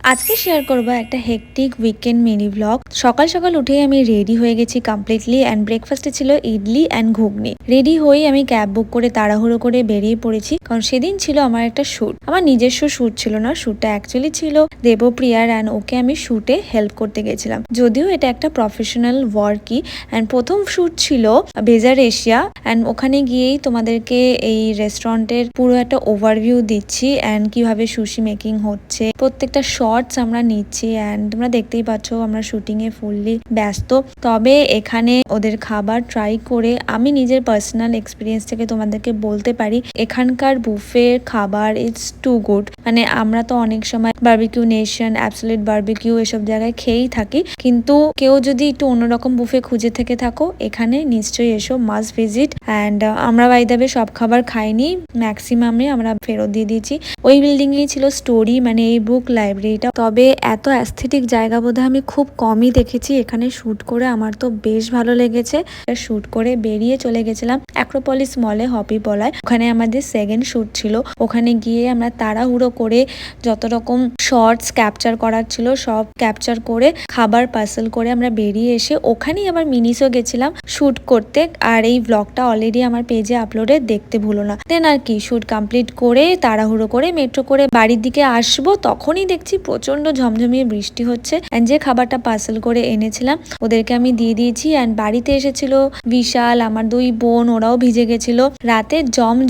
আজকে শেয়ার করব একটা হেকটিক উইকেন্ড মিনি ব্লগ। সকাল সকাল উঠেই আমি রেডি হয়ে গেছি কমপ্লিটলি অ্যান্ড ব্রেকফাস্টে ছিল ইডলি অ্যান্ড ঘুগনি। রেডি হয়ে আমি ক্যাব বুক করে তাড়াহুড়ো করে বেরিয়ে পড়েছি, কারণ সেদিন ছিল আমার একটা শ্যুট। আমার নিজস্ব শ্যুট ছিল না, শ্যুটটা অ্যাকচুয়ালি ছিল দেবপ্রিয়ার অ্যান্ড ওকে আমি শ্যুটে হেল্প করতে গেছিলাম। যদিও এটা একটা প্রফেশনাল ওয়ার্কই অ্যান্ড প্রথম শ্যুট ছিল বেজার এশিয়া অ্যান্ড ওখানে গিয়েই তোমাদেরকে এই রেস্টুরেন্টের পুরো একটা ওভারভিউ দিচ্ছি অ্যান্ড কিভাবে সুশি মেকিং হচ্ছে, প্রত্যেকটা শর্টস আমরা নিচ্ছি অ্যান্ড তোমরা দেখতেই পাচ্ছ আমরা শুটিং এ ফুললি ব্যস্ত। তবে এখানে ওদের খাবার ট্রাই করে আমি নিজের পার্সোনাল এক্সপিরিয়েন্স থেকে তোমাদেরকে বলতে পারি এখানকার বুফের খাবার ইটস টু গুড। মানে আমরা তো অনেক সময় বারবিকিউ নেশন, অ্যাবসলিউট বারবিকিউ এসব জায়গায় খেয়েই থাকি, কিন্তু কেউ যদি একটু অন্যরকম বুফে খুঁজে থেকে থাকো এখানে নিশ্চয়ই এসো, মাস্ট ভিজিট। অ্যান্ড আমরা বাই দ্য ওয়ে সব খাবার খাইনি, ম্যাক্সিমামে আমরা ফেরত দিয়ে দিয়েছি। ওই বিল্ডিং এই ছিল স্টোরি, মানে এই বুক লাইব্রেরিটা। তবে এত অ্যাস্থেটিক জায়গা বোধহয় আমি খুব কমই দেখেছি। এখানে শুট করে আমার তো বেশ ভালো লেগেছে। শুট করে বেরিয়ে চলে গেছিলাম অ্যাক্রোপলিস মলে, হপি বলায়। ওখানে আমাদের সেকেন্ড শুট ছিল। ওখানে গিয়ে আমরা তাড়াহুড়ো করে যত রকম শর্টস ক্যাপচার করার ছিল সব ক্যাপচার করে খাবার পার্সেল করে আমরা বেরিয়ে এসে ওখানেই আবার মিনিসও গেছিলাম শুট করতে। আর এই ব্লগটা অলরেডি আমার পেজে আপলোডে, দেখতে ভুলো না। দেন আর কি, শুট কমপ্লিট করে তাড়াহুড়ো করে মেট্রো করে বাড়ির দিকে আসবো, তখনই দেখছি প্রচন্ড ঝমঝমিয়ে বৃষ্টি হচ্ছে। অ্যান্ড যে খাবারটা পার্সেল করে এনেছিলাম ওদেরকে আমি দিয়ে দিয়েছি। অ্যান্ড বাড়িতে এসেছিল বিশাল, আমার দুই বোন, ওরাও ভিজে গেছিল। রাতে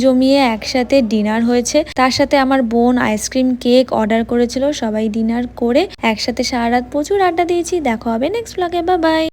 জমিয়ে একসাথে ডিনার হয়েছে। তার সাথে আমার বোন আইসক্রিম কেক অর্ডার করেছিল। সবাই ডিনার করে একসাথে সারা রাত প্রচুর আড্ডা দিয়েছি। দেখা হবে নেক্সট ব্লগে, বাই বাই।